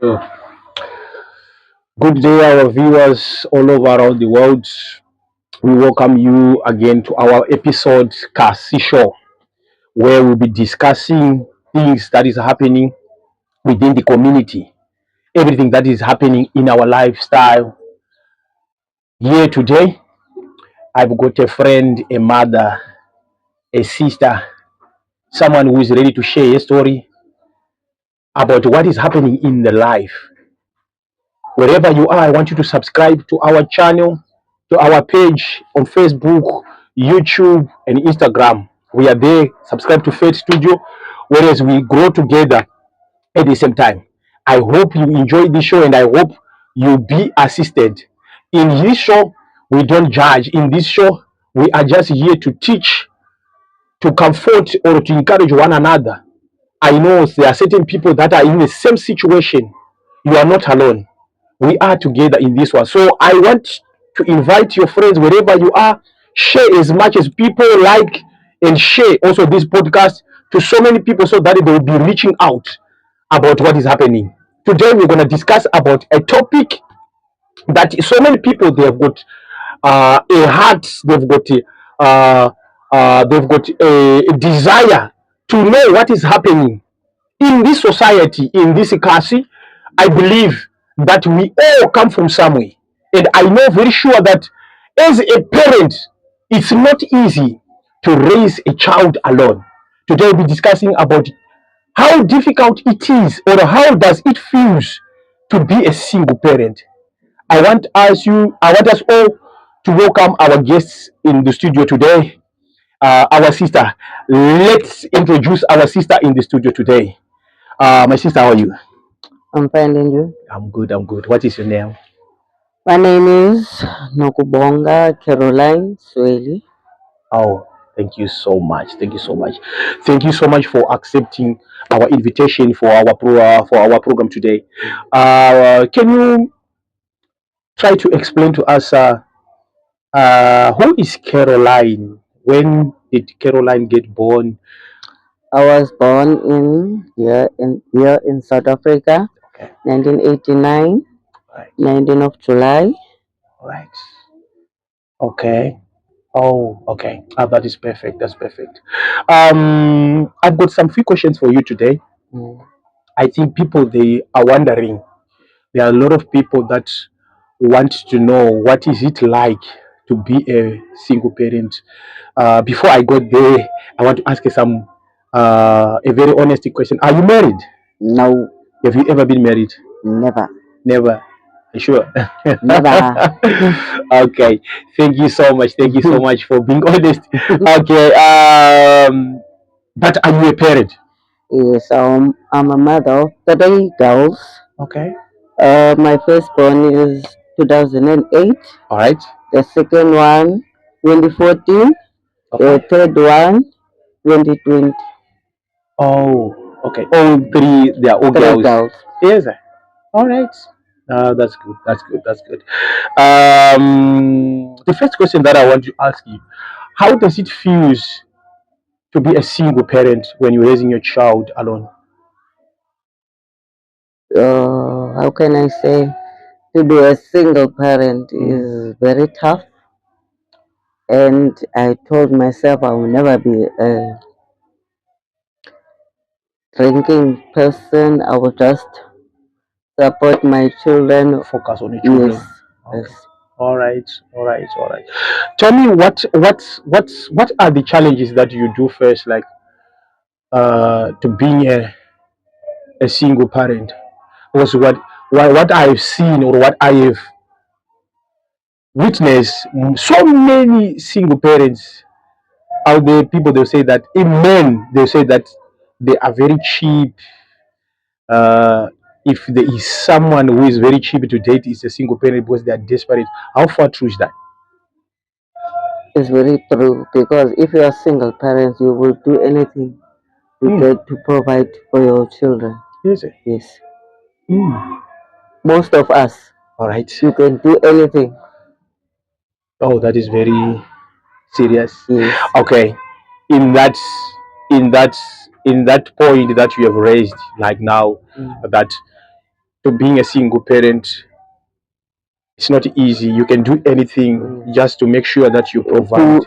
Uh, Good day, our viewers all over around the world. We welcome you again to our episode Kasi Show, where we'll be discussing things that is happening within the community, everything that is happening in our lifestyle. Here today, I've got a friend, a mother, a sister, someone who is ready to share a story about what is happening in the life. Wherever you are, I want you to subscribe to our channel, to our page on Facebook, YouTube, and Instagram. We are there. Subscribe to Faith Studio, whereas we grow together at the same time. I hope you enjoy this show and I hope you be assisted. In this show, we don't judge. In this show, we are just here to teach, to comfort, or to encourage one another. I know there are certain people that are in the same situation. You are not alone. We are together in this one. So I want to invite your friends wherever you are. Share as much as people like, and share also this podcast to so many people so that they will be reaching out about what is happening. Today we're going to discuss about a topic that so many people they have got a heart, uh, they've got a desire to know what is happening in this society, in this classy. I believe that we all come from somewhere. And I know very sure that as a parent, it's not easy to raise a child alone. Today we'll be discussing about how difficult it is or how does it feels to be a single parent. I want us all to welcome our guests in the studio today. Our sister. Let's introduce our sister in the studio today. My sister, how are you? I'm finding you. I'm good. I'm good. What is your name? My name is Nokubonga Caroline Sweli. Oh, thank you so much. Thank you so much. Thank you so much for accepting our invitation for for our program today. Can you try to explain to us who is Caroline? When did Caroline get born? I was born in South Africa, Okay. 1989, Right. 19th of July. Right. Okay. Oh, okay. That is perfect. That's perfect. I've got some few questions for you today. Mm. I think people they are wondering. There are a lot of people that want to know what is it like to be a single parent. Before I go there, I want to ask you some a very honest question. Are you married? No, Have you ever been married? never, Never. Sure. never. Okay. Thank you so much. Thank you so much for being honest. Okay. But are you a parent? Yes, I'm a mother of three girls. Okay. My firstborn is 2008. All right. The second one, 2014. The Okay. third one, 2020. Oh, okay. All three, they are all Three girls. girls. Yes. All right. That's good. That's good. That's good. The first question that I want to ask you: how does it feel to be a single parent when you're raising your child alone? How can I say? To be a single parent Mm. is very tough, and I told myself I will never be a drinking person. I will just support my children. Focus on your children. Yes, Okay. yes. All right. All right. All right. Tell me what are the challenges that you do first, like to being a single parent? Was what I've seen or what I have witnessed. So many single parents out there. People they'll say that in men they say that they are very cheap. Uh, if there is someone who is very cheap to date, is a single parent because they are desperate. How far true is that? It's very true because if you are single parents, you will do anything to Mm. get to provide for your children. Is it? Yes, Mm. most of us, All right. you can do anything. Oh, that is very serious. Yes. Okay. In that in that in that point that you have raised, like now, Mm. that to being a single parent, it's not easy. You can do anything just to make sure that you provide.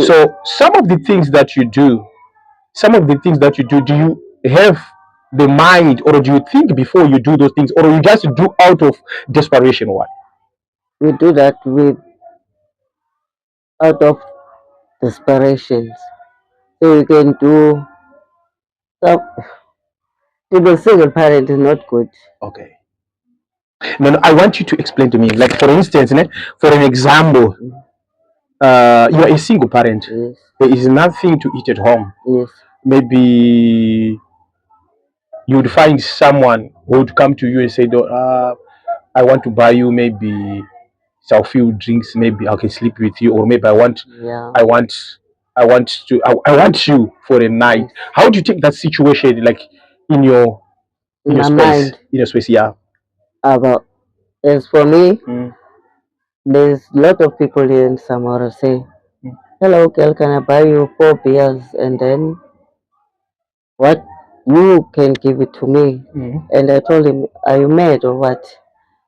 So some of the things that you do, do you have the mind, or do you think before you do those things, or you just do out of desperation? What? We do that with out of desperations. So you can do some. To be a single parent is not good. Okay. No, I want you to explain to me. Like for instance, for an example, you are a single parent. Yes. There is nothing to eat at home. Yes. Maybe you would find someone who would come to you and say, I want to buy you maybe some few drinks, maybe I can sleep with you, or maybe I want I want you for a night. Yes. How do you take that situation, like in your space? Mind. In your space, yeah. About as for me, there's a lot of people here in Samara say, hello girl, can I buy you 4 beers? And then what, you can give it to me. And I told him, are you mad or what?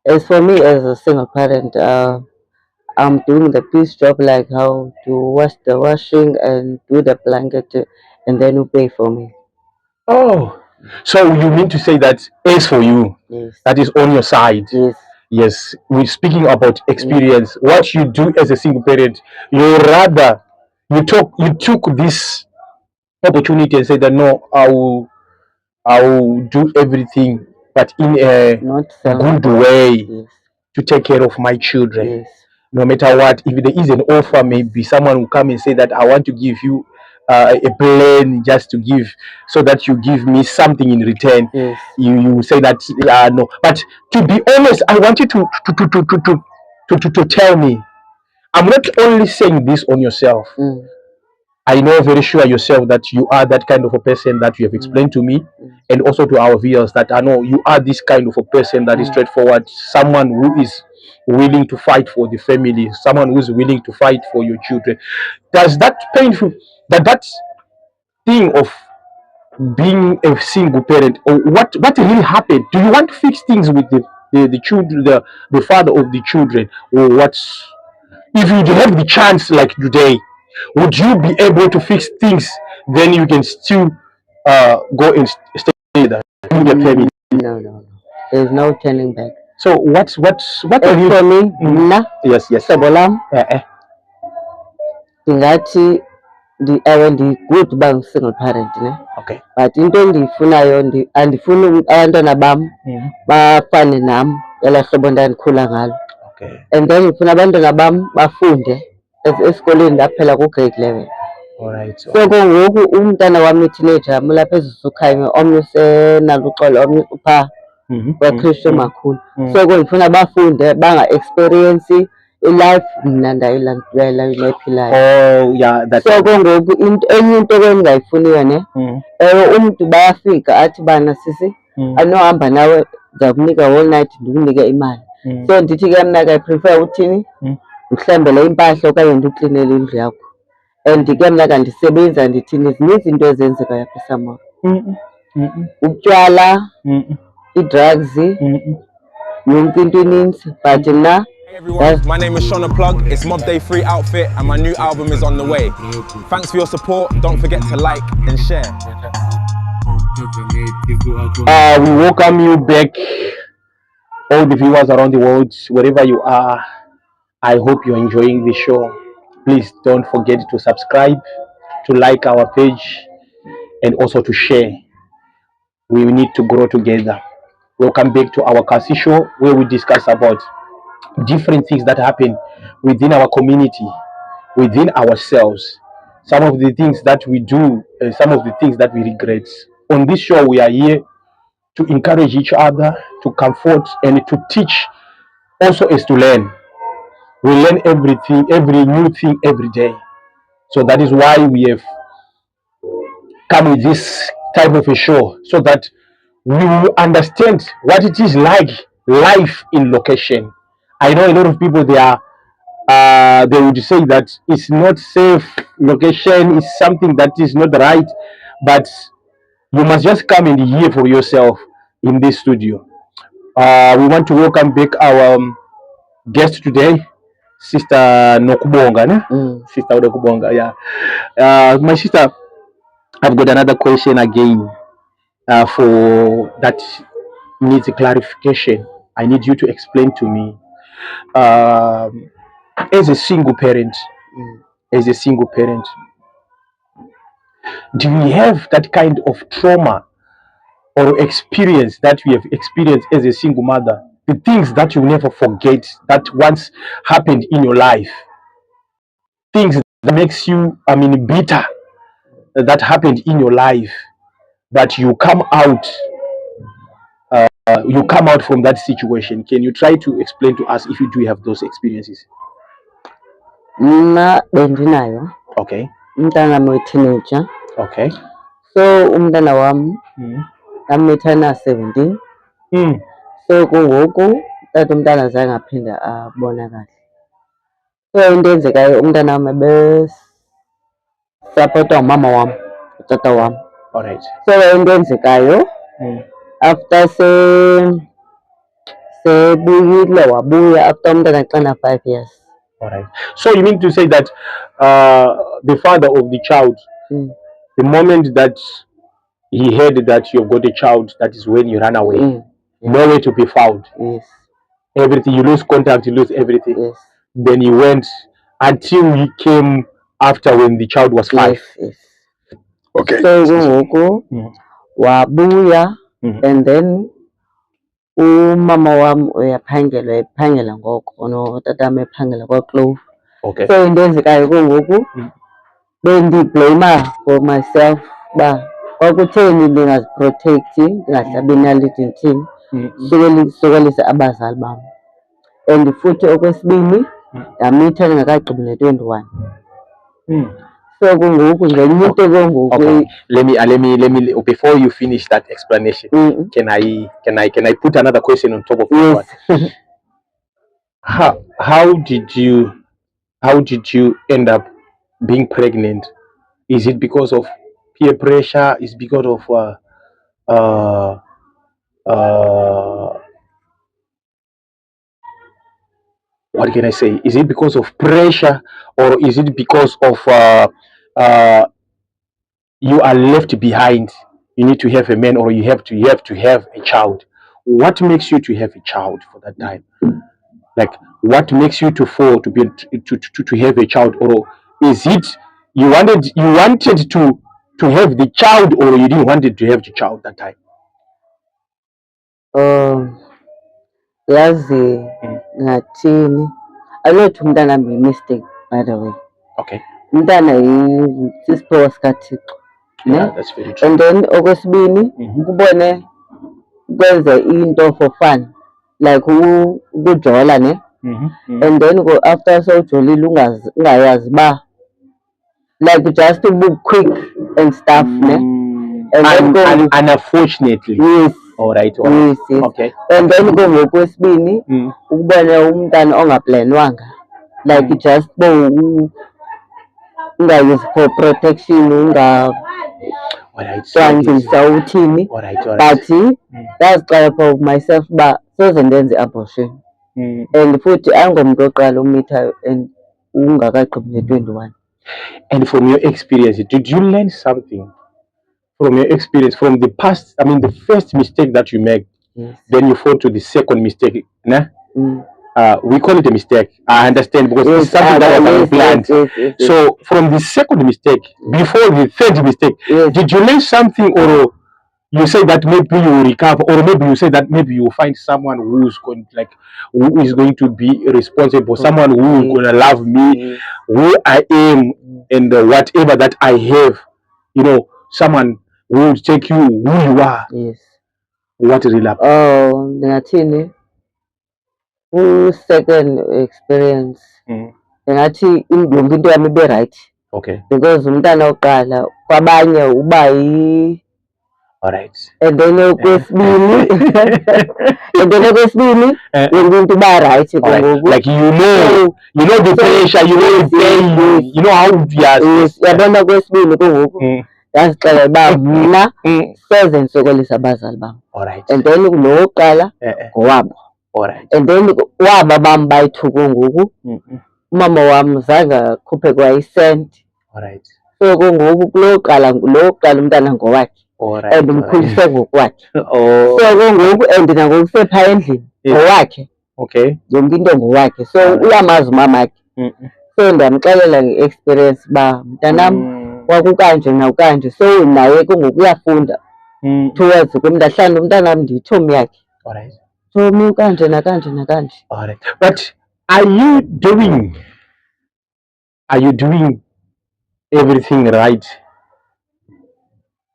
As for me, as a single parent, I'm doing the piece job, like how to wash the washing and do the blanket, and then you pay for me. Oh, so you mean to say that is for you? Yes. That is on your side? Yes. Yes. We're speaking about experience. Yes. What you do as a single parent, you took this opportunity and said that no, I will do everything, but in a good way. Yes. To take care of my children. Yes. No matter what, if there is an offer, maybe someone will come and say that I want to give you a plane, just to give, so that you give me something in return. Yes. You say that no, but to be honest, I want you to tell me. I'm not only saying this on yourself. I know very sure yourself that you are that kind of a person that you have explained to me, and also to our viewers, that I know you are this kind of a person that is straightforward, someone who is willing to fight for the family, someone who is willing to fight for your children. Does that painful, that thing of being a single parent, or what really happened? Do you want to fix things with the children, the father of the children, or what's, if you have the chance like today, would you be able to fix things? Then you can still go and stay there in your family. No. There's no turning back. So what are you for me? Yes. Sabolam. Ndingathi ewe ndi-good uba ngu-single parent ne. Okay. But into endiyifunayo, andifuni abantwana bam bafane nam elaa hlobo ndandikhula ngalo. Okay. And then ndifuna abantwana bam bafunde esikolweni ndaphela ku-grade 11. Alright. So ke ngoku umntana wam iteenager mulapha ezisukhanye, omnye usenaluxolo, omnye uphaa kwaKristu makhulu. So ke ndifuna bafunde, banga-experience i-life mna ndayiphilayo. Oh yeah, that's so ke ngoku enye into ke endingayifuniyo ne, ewe umntu bayafika athi bana sisi anohamba nawe, ndizakunika whole night ndikunike imali. So ndithi ke mna I prefer uthini, ndihlambele impahla okanye ndiklinele indlu yakho. And ke mna kandisebenza ndithini, zininzi into ezenzekayo apha eSamora. Utywala, i-drugs, yonke into ininzi, but mna. Hey everyone, my name is Shona Plug, it's Mob Day 3 outfit and my new album is on the way. Thanks for your support, don't forget to like and share. We welcome you back, all the viewers around the world, wherever you are. I hope you're enjoying the show. Please don't forget to subscribe, to like our page, and also to share. We need to grow together. Welcome back to our Kasi show, where we discuss about different things that happen within our community, within ourselves, some of the things that we do, and some of the things that we regret. On this show, we are here to encourage each other, to comfort, and to teach, also is to learn. We learn everything, every new thing every day. So that is why we have come with this type of a show, so that we will understand what it is like life in location. I know a lot of people, they would say that it's not safe, location is something that is not right, but you must just come and hear for yourself in this studio. We want to welcome back our guest today, Sister Nokubonga. Sister Nokubonga, yeah. My sister, I've got another question again for that needs a clarification. I need you to explain to me. As a single parent, do you have that kind of trauma or experience that you have experienced as a single mother? The things that you never forget that once happened in your life, things that makes you, bitter, that happened in your life, that you come out from that situation. Can you try to explain to us if you do have those experiences? Mna bendinayo. Okay. Umntana we-teenager. Okay. So umntana wami amithana 17. So kungoku tata umntana azange aphinde abona kahle. So into enzekayo umntana wami ebesapotwa ngumama wam, utata wam. Alright. So into enzekayo after sebuyile wabuya after umntana xana 5 years. Alright. So you mean to say that the father of the child, the moment that he heard that you've got a child, that is when you ran away. Yes. Nowhere to be found. Yes. Everything, you lose contact, you lose everything. Yes. Then he went until he came after when the child was 5. Yes, yes. Okay. So kungoku wabuya and then umama wam ephangela ngoko notata wam ephangela kwaClove. Okay. So into enzekayo kungoku bendiblame for myself uba kwakutheni ndingaziprotekthi, ndingahlabi inaliti ndithini sokolisa abazali bam. And futhi okwesibini ndamitha ndingekagqibi ne-21. So kungoku ngenye into kungoku. Okay. Let me before you finish that explanation, can I put another question on top of that one? How did you end up being pregnant? Is it because of peer pressure? Is it because of what can I say? Is it because of pressure, or is it because of you are left behind? You need to have a man, or you have to have a child. What makes you to have a child for that time? Like, what makes you to fall to be to have a child, or is it you wanted to have the child, or you didn't want to have the child that time? Yazi ngathini alothi umntana wami yi-mistake, by the way. Okay. Umntana sisiphiwo sikaThixo. Yeah, that's very true. And then okwesibini ukubone kwenze into for fun, like ukujola ne. And then go after sowujolile ungayazi ba, like just to be quick and stuff ne. And then unfortunately. Yes. All right. Yes, yes. Okay. And then go ngokwesibini ukubona umntana ongaplanwanga, like just ungayuse for protection ungacwangcisa uthini. But ndazixela for myself uba soze ndenze i-abortion. And futhi angomntu oqala umithayo and ungakagqibi ne-21. And from your experience, did you learn something from your experience from the past? I mean, the first mistake that you make, then you fall to the second mistake. Nah? We call it a mistake. I understand, because it's something that was unplanned. So from the second mistake, before the third mistake, did you learn something, or you say that maybe you will recover, or maybe you say that maybe you will find someone who is going to be responsible, someone who is going to love me, who I am, and whatever that I have, someone who will take you who you are. Yes. What really happened? Ndingathini second experience ndingathi yonke into yami ibe right. Okay. Because umntana oqala kwabanye uba alright. And then okwesibini yonke into iba right. Like you know the pressure, you know the pain, you know how yes. Yabona kwesibini kungoku ndazixelela uba mna seze ndisokolisa abazali bam. Alright. And then lo wokuqala ngowabo. Alright. And then waba bam bayithuku ngoku umama wam zange akhuphe kwa isenti. Alright. So kungoku lo wokuqala umntana ngowakhe. And umkhulise ngokwakhe. So kungoku and nangoku sepha endlini ngowakhe. Okay. Yonke into ngowakhe. So uyamazi umamakhe. So ndiyamxelela nge-experience uba mntanam kwakukanje nakukanje. So naye kungoku uyafunda towards kumntahlanda umntanam ndiyitshomi yakhe. Alright. Tshomi kanje nakanje nakanje. Alright. But are you doing everything right?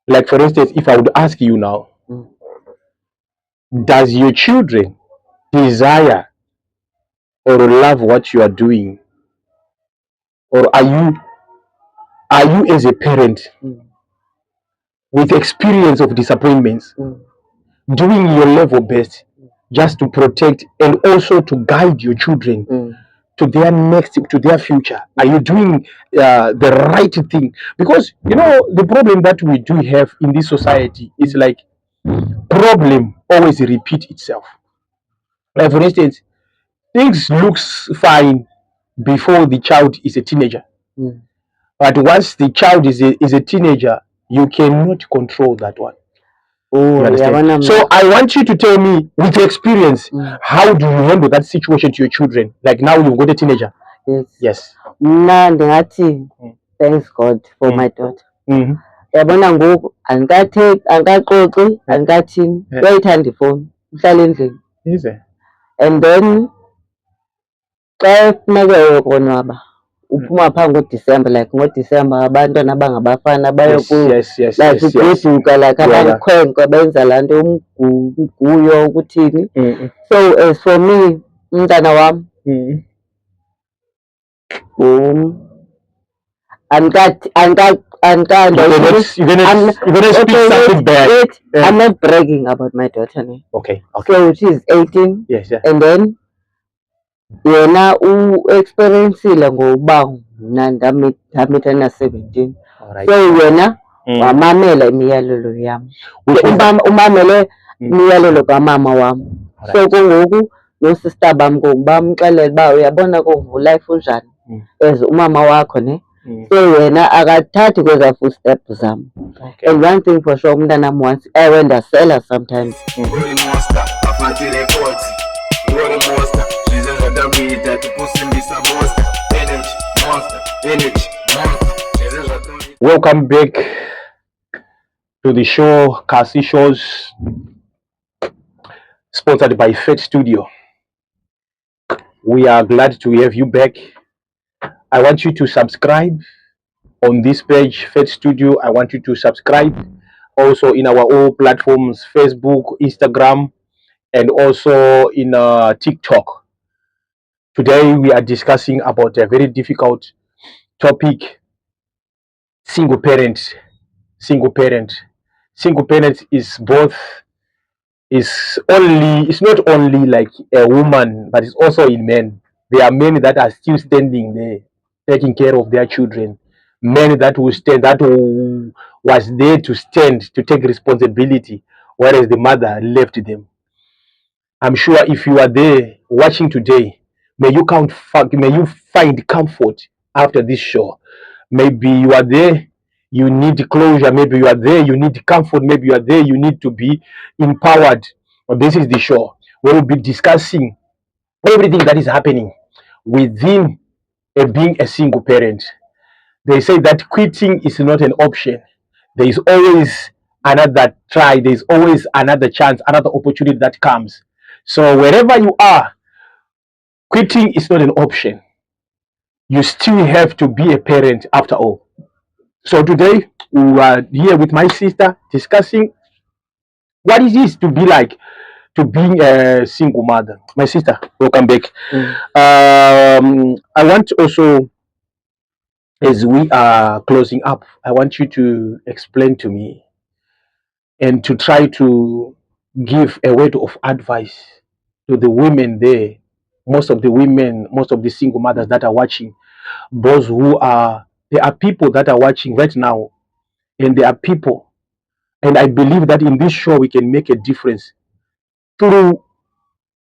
Like for instance, if I would ask you now, does your children desire or love what you are doing? Or are you as a parent with experience of disappointments doing your level best just to protect and also to guide your children to their future? Are you doing the right thing? Because you know the problem that we do have in this society is like problem always repeat itself. Like for instance, things looks fine before the child is a teenager, but once the child is a teenager, you cannot control that one. You understand? So I want you to tell me with your experience, how do you handle that situation to your children? Like now you've got a teenager. Yes. Ndingathi thanks God for my daughter. Yabona ngoku andikaxoxi andikathini uyayithanda ifowuni uhlala endlini. And then xa funeke yokonwaba uphuma phaa ngoDisemba, like ngoDisemba abantwana abangabafana bayokugoduka like abakhwenkwe benza laa nto umguyo ukuthini. So as for me umntana wam I'm not bragging about my daughter. Okay. So she's 18. Yes. And then yena u-experiencile ngokuba mna ndamitha na-17. So yena wamamela imiyalelo yam. Umamele imiyalelo kamama wam. So kungoku noosista bam ngoku bamxelela uba uyabona kungoku life unjani as umama wakho ne. So yena akathathi kweza footsteps zam. And one thing for sure umntanam once ewe ndasela sometimes. Welcome back to the show, Kasi Shows, sponsored by Fed Studio. We are glad to have you back. I want you to subscribe on this page, Fed Studio. I want you to subscribe also in our all platforms, Facebook, Instagram, and also in TikTok. Today we are discussing about a very difficult topic: single parent. Single parent is both, it's not only like a woman, but it's also in men. There are men that are still standing there taking care of their children, men that will stand, that was there to stand to take responsibility, whereas the mother left them. I'm sure if you are there watching today, may you find comfort after this show. Maybe you are there, you need closure. Maybe you are there, you need comfort. Maybe you are there, you need to be empowered. Well, this is the show where we'll be discussing everything that is happening within being a single parent. They say that quitting is not an option. There is always another try. There is always another chance, another opportunity that comes. So wherever you are, quitting is not an option. You still have to be a parent after all. So today we are here with my sister discussing what it is to be like to being a single mother. My sister, welcome back. I want also, as we are closing up, I want you to explain to me and to try to give a word of advice to the women there, most of the women, most of the single mothers that are watching, those who are, there are people that are watching right now and there are people, and I believe that in this show we can make a difference through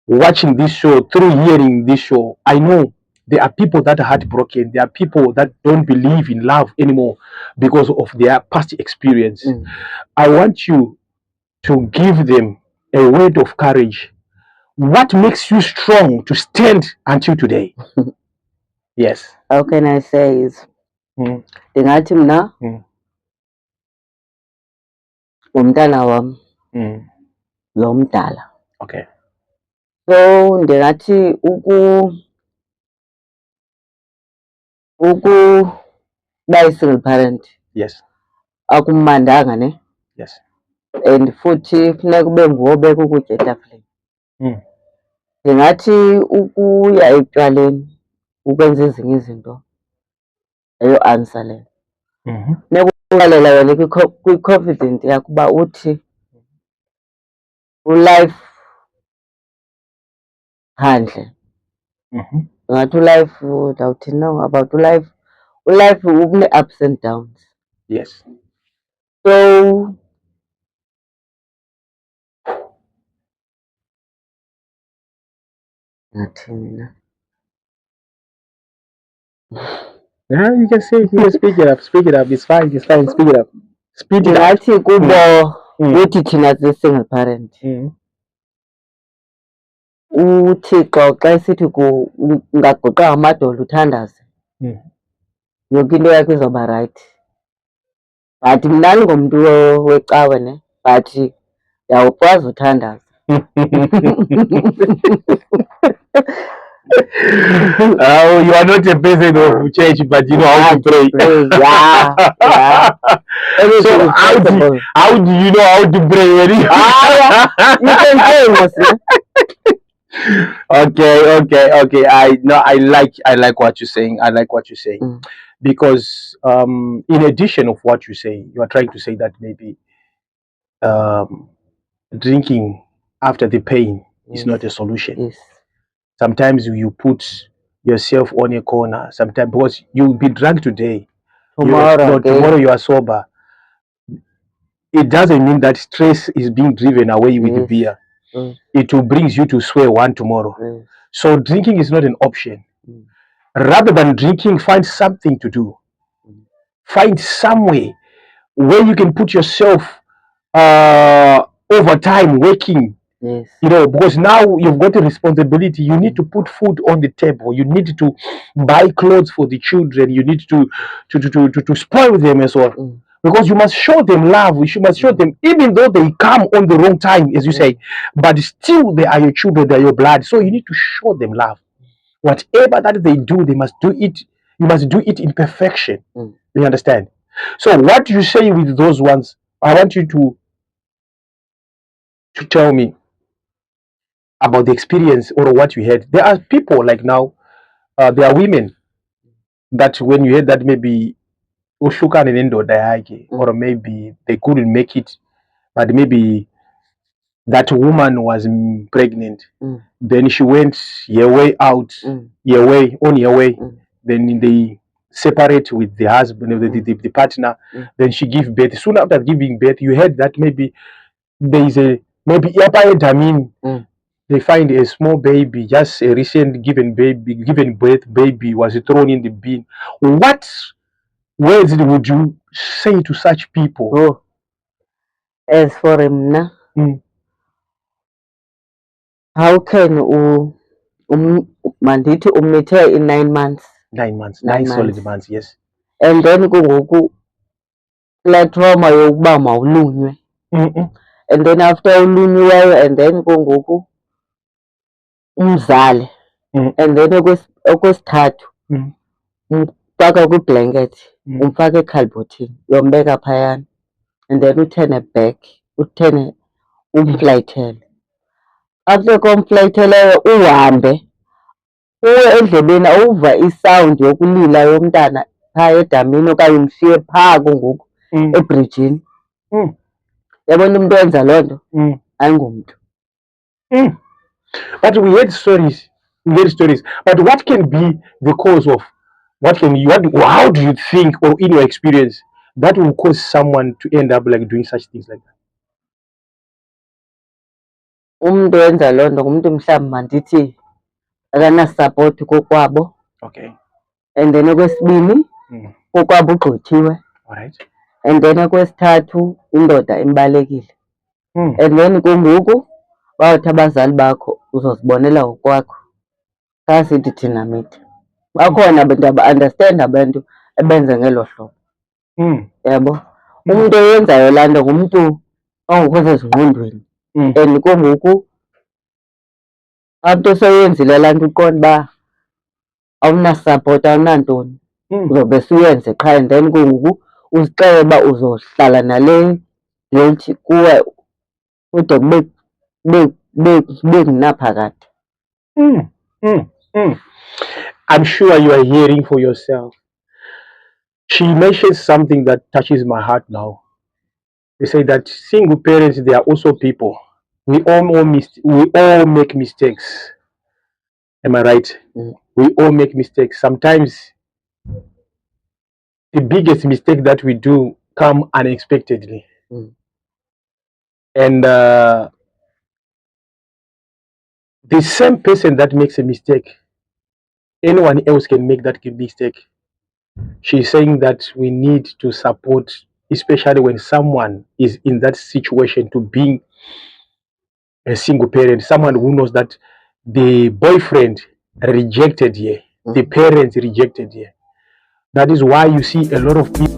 watching this show, through hearing this show. I know there are people that are heartbroken. There are people that don't believe in love anymore because of their past experience. I want you to give them a word of courage. What makes you strong to stand until today? Yes. How can I say is ndingathi mna umntana wam lo mdala. Okay. So ndingathi ukuba yi-single parent. Yes. Akumandanga ne. Yes. And futhi funeka ube nguwe obeka ukutya etafileni. Ndingathi ukuya etywaleni ukwenza ezinye izinto ayo-answer leyo. Funeka uqalela wena kwi-confident yakho uba uthi ulife phandle. Ndingathi ulife ndawuthi no about ulife une-ups and downs. Yes. So ndingathini na? Yeah, you can say, you can speak it up, it's fine, speak it up. Speak it up. Ndingathi kubo uthi thina zi-single parent. uThixo xa esithi ungaguqa amadolo uthandaze, yonke into yakho izawuba rayithi. But mna ndingumntu wecawe ne, but ndiyawukwazi uthandaza. Oh, you are not a person of church, but you know how to pray. Yeah. So how do you know how to pray? You can pray, Muslim. Okay. I like what you're saying. Because in addition of what you say, you are trying to say that maybe drinking after the pain is not a solution. Yes. Sometimes you put yourself on a corner. Sometimes because you'll be drunk today, tomorrow you are sober. It doesn't mean that stress is being driven away with the beer. It will bring you to swear one tomorrow. So drinking is not an option. Rather than drinking, find something to do. Find some way where you can put yourself over time working. Yes. You know, because now you've got a responsibility. You need to put food on the table. You need to buy clothes for the children. You need to spoil them as well. Because you must show them love. You must show them, even though they come on the wrong time, as you say, but still they are your children, they are your blood. So you need to show them love. Whatever that they do, they must do it. You must do it in perfection. You understand? So what you say with those ones, I want you to tell me about the experience or what you had. There are people like now, there are women that when you heard that maybe or maybe they couldn't make it, but maybe that woman was pregnant. Then she went your way out, on your way. Then they separate with the husband, the partner. Then she gives birth. Soon after giving birth, you heard that maybe there is they find a small baby, just a recent given birth baby was thrown in the bin. What words would you say to such people? Oh, as for him now, how can mandithi umithe in 9 months? 9 months, 9 solid months, yes. And then kungoku kula trauma yokuba mawulunywe. And then after ulunyiweyo, and then kungoku umzale. And then okwesithathu umfaka kwi-blanket, umfaka ekhalibhothini, yombeka phayana. And then uthene back, umflayithele. After komflayitheleyo uhambe uye endlebeni, awuva isound yokulila yomntana phaa edamini okanye umshiye phaa kungoku ebrijini. Yabona umuntu wenza loo nto ayingomntu. But we heard stories. But what can be the cause of how do you think, or in your experience, that will cause someone to end up like doing such things like that? Umuntu wenza loo nto ngumuntu mhlawumbi mandithi akanasapoti kokwabo. Okay. And then okwesibini kokwabo ugxothiwe. Alright. And then okwesithathu indoda imbalekile. And then kungoku bawuthi abazali bakho uzozibonela ngokwakho. Xa sithi thina mithi bakhona abantu aba-understand abantu ebenze ngelo hlobo. Yabo, umuntu oyenzayo laa nto ngumntu ongekho sezingqondweni. And kungoku abantu oseyenzile laa nto uqonda uba awunasapoti awunantoni, uzobe suyenze qha. And then kungoku uzixele uba uzohlala nale guilt kuwe kude kube ngunaphakade. I'm sure you are hearing for yourself. She mentions something that touches my heart now. They say that single parents, they are also people. We all make mistakes. Am I right? We all make mistakes. Sometimes the biggest mistake that we do come unexpectedly. And the same person that makes a mistake, anyone else can make that mistake. She's saying that we need to support, especially when someone is in that situation, to being a single parent, someone who knows that the boyfriend rejected her, the parents rejected her. That is why you see a lot of people